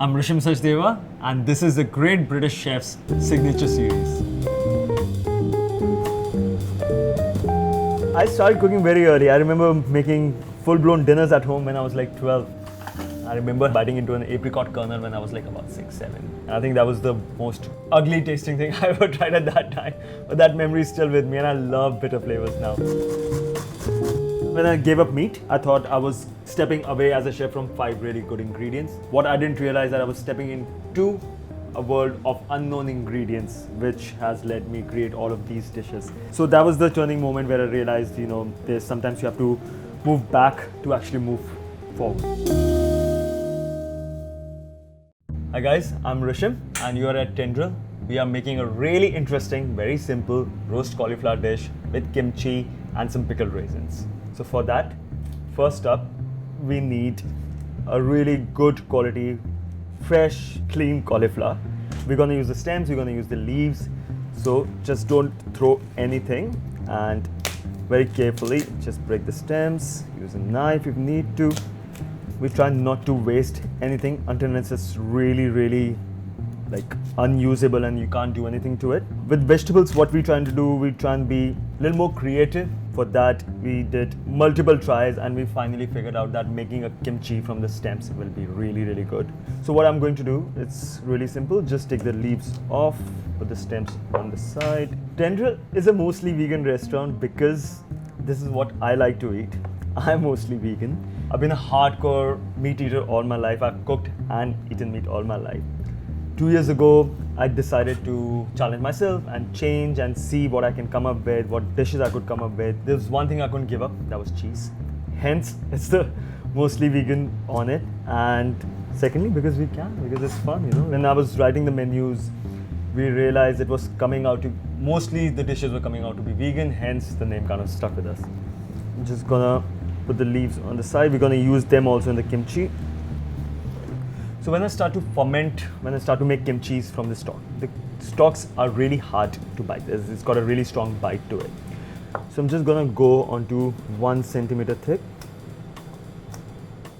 I'm Rishim Sachdeva, and this is the Great British Chef's signature series. I started cooking very early. I remember making full-blown dinners at home when I was like 12. I remember biting into an apricot kernel when I was like about 6, 7. And I think that was the most ugly tasting thing I ever tried at that time. But that memory is still with me, and I love bitter flavors now. When I gave up meat, I thought I was stepping away as a chef from 5 really good ingredients. What I didn't realize that I was stepping into a world of unknown ingredients, which has led me create all of these dishes. So that was the turning moment where I realized, there's sometimes you have to move back to actually move forward. Hi guys, I'm Rishim and you are at Tendril. We are making a really interesting, very simple roast cauliflower dish with kimchi and some pickled raisins. So for that, first up, we need a really good quality, fresh, clean cauliflower. We're gonna use the stems, we're gonna use the leaves. So just don't throw anything and very carefully just break the stems, use a knife if you need to. We try not to waste anything until it's really like unusable and you can't do anything to it. With vegetables, what we trying to do, we try and be a little more creative. For that, we did multiple tries and we finally figured out that making a kimchi from the stems will be really good. So what I'm going to do, it's really simple. Just take the leaves off, put the stems on the side. Tendril is a mostly vegan restaurant because this is what I like to eat. I'm mostly vegan. I've been a hardcore meat eater all my life. I've cooked and eaten meat all my life. 2 years ago, I decided to challenge myself and change and see what I can come up with, what dishes I could come up with. There's one thing I couldn't give up, that was cheese. Hence, it's the mostly vegan on it. And secondly, because it's fun, When I was writing the menus, we realized it was coming out to, mostly the dishes were coming out to be vegan, hence the name kind of stuck with us. I'm just gonna put the leaves on the side. We're gonna use them also in the kimchi. So when I start to ferment, when I start to make kimchi from the stalks are really hard to bite. It's got a really strong bite to it. So I'm just gonna go onto 1 centimeter thick.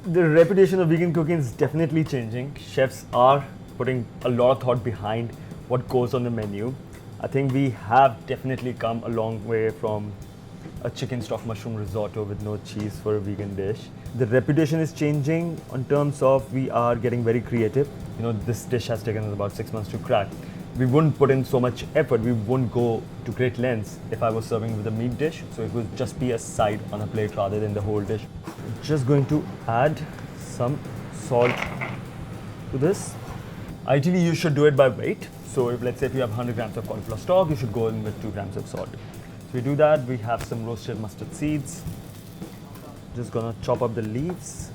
The reputation of vegan cooking is definitely changing. Chefs are putting a lot of thought behind what goes on the menu. I think we have definitely come a long way from a chicken stock mushroom risotto with no cheese for a vegan dish. The reputation is changing in terms of we are getting very creative. This dish has taken us about 6 months to crack. We wouldn't put in so much effort, we wouldn't go to great lengths if I was serving with a meat dish. So it would just be a side on a plate rather than the whole dish. Just going to add some salt to this. Ideally, you should do it by weight. So let's say if you have 100 grams of cauliflower stock, you should go in with 2 grams of salt. So we do that, we have some roasted mustard seeds. Just gonna chop up the leaves.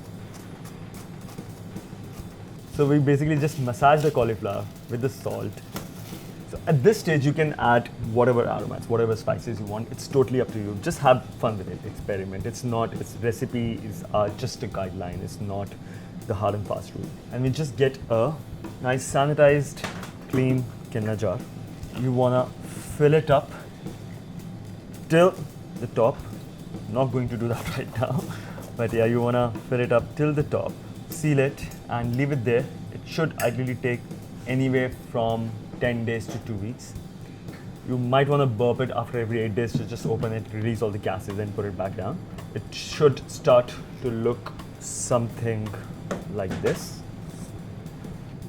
So we basically just massage the cauliflower with the salt. So at this stage, you can add whatever aromas, whatever spices you want. It's totally up to you. Just have fun with it, experiment. Its recipe is just a guideline. It's not the hard and fast rule. And we just get a nice sanitized, clean kinna jar. You wanna fill it up till the top. Not going to do that right now, but yeah, you wanna fill it up till the top, seal it and leave it there. It should ideally take anywhere from 10 days to 2 weeks. You might wanna burp it after every 8 days to just open it, release all the gases and put it back down. It should start to look something like this.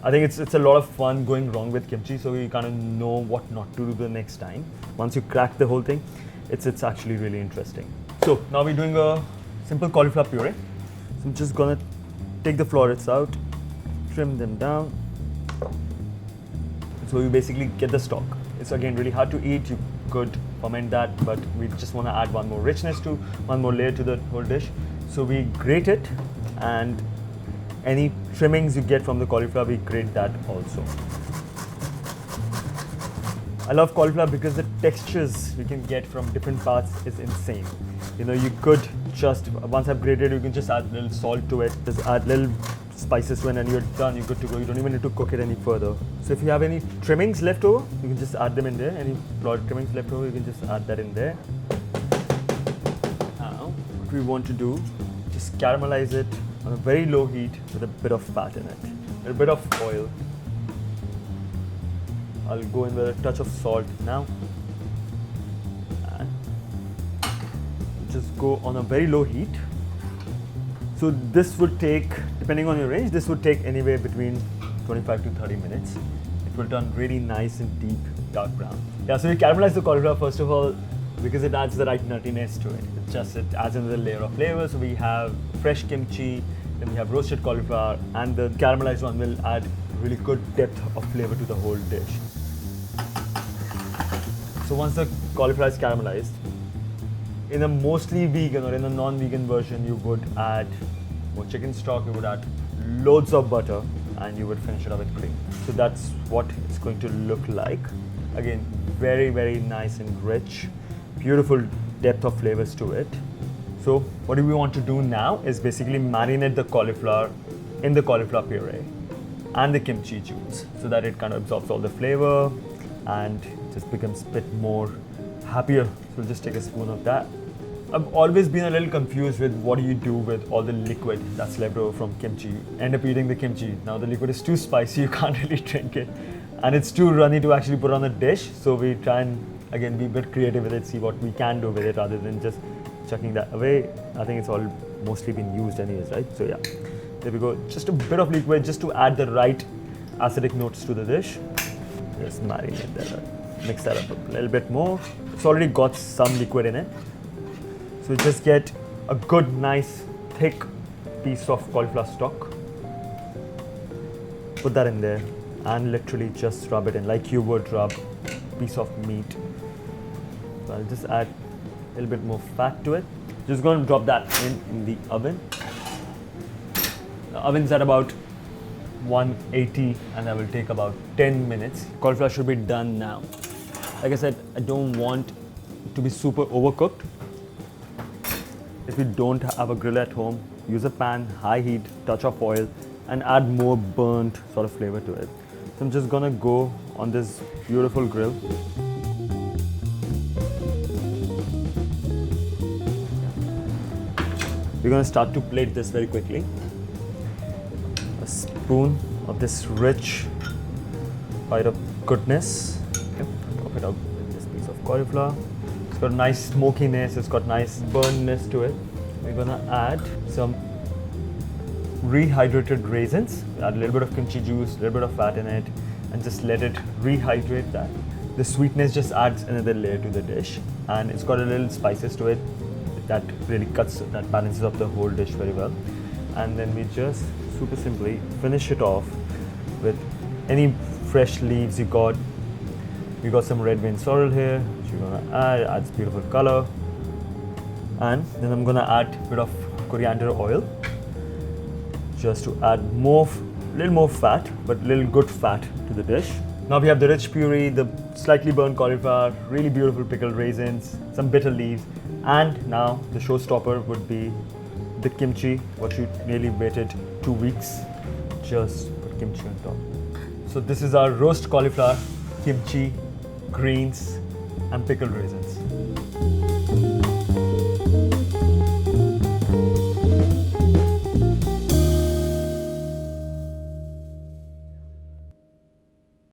I think it's a lot of fun going wrong with kimchi, so you kind of know what not to do the next time. Once you crack the whole thing, it's actually really interesting. So now we're doing a simple cauliflower puree. So I'm just gonna take the florets out, trim them down. So you basically get the stalk. It's again really hard to eat. You could ferment that, but we just wanna add one more richness to, one more layer to the whole dish. So we grate it, and any trimmings you get from the cauliflower, we grate that also. I love cauliflower because the textures you can get from different parts is insane. You could just, once I've grated, you can just add a little salt to it, just add little spices to it, and you're done, you're good to go. You don't even need to cook it any further. So if you have any trimmings left over, you can just add them in there. Any florid trimmings left over, you can just add that in there. Now, what we want to do, just caramelize it on a very low heat with a bit of fat in it. little bit of oil. I'll go in with a touch of salt now. And just go on a very low heat. So this would take, depending on your range, this would take anywhere between 25 to 30 minutes. It will turn really nice and deep dark brown. Yeah, so we caramelize the cauliflower first of all because it adds the right nuttiness to it. It adds another layer of flavor. So we have fresh kimchi, then we have roasted cauliflower, and the caramelized one will add really good depth of flavor to the whole dish. So once the cauliflower is caramelized, in a mostly vegan or in a non-vegan version, you would add more chicken stock, you would add loads of butter, and you would finish it up with cream. So that's what it's going to look like. Again, very, very nice and rich, beautiful depth of flavors to it. So what do we want to do now is basically marinate the cauliflower in the cauliflower puree and the kimchi juice so that it kind of absorbs all the flavor and just becomes a bit more happier. So we'll just take a spoon of that. I've always been a little confused with what do you do with all the liquid that's left over from kimchi. You end up eating the kimchi. Now the liquid is too spicy, you can't really drink it. And it's too runny to actually put on a dish. So we try and again be a bit creative with it, see what we can do with it rather than just chucking that away. I think it's all mostly been used anyways, right? So yeah, there we go. Just a bit of liquid just to add the right acidic notes to the dish. Just marinate that, mix that up a little bit more. It's already got some liquid in it. So just get a good, nice, thick piece of cauliflower stock. Put that in there and literally just rub it in like you would rub a piece of meat. So I'll just add a little bit more fat to it. Just going to drop that in the oven. The oven's at about 180 and that will take about 10 minutes. Cauliflower should be done now. Like I said, I don't want it to be super overcooked. If you don't have a grill at home, use a pan, high heat, touch of oil, and add more burnt sort of flavor to it. So I'm just gonna go on this beautiful grill. We're gonna start to plate this very quickly. A spoon of this rich bite of goodness. Okay, top it up with this piece of cauliflower. It's got nice smokiness, it's got nice burnedness to it. We're gonna add some rehydrated raisins. Add a little bit of kimchi juice, a little bit of fat in it, and just let it rehydrate that. The sweetness just adds another layer to the dish, and it's got a little spices to it that really that balances up the whole dish very well. And then we just super simply finish it off with any fresh leaves you got. We got some red vein sorrel here, which we're gonna add, adds beautiful color. And then I'm gonna add a bit of coriander oil just to add little more fat, but little good fat to the dish. Now we have the rich puree, the slightly burnt cauliflower, really beautiful pickled raisins, some bitter leaves, and now the showstopper would be the kimchi, what you nearly waited 2 weeks. Just put kimchi on top. So this is our roast cauliflower, kimchi, greens, and pickled raisins.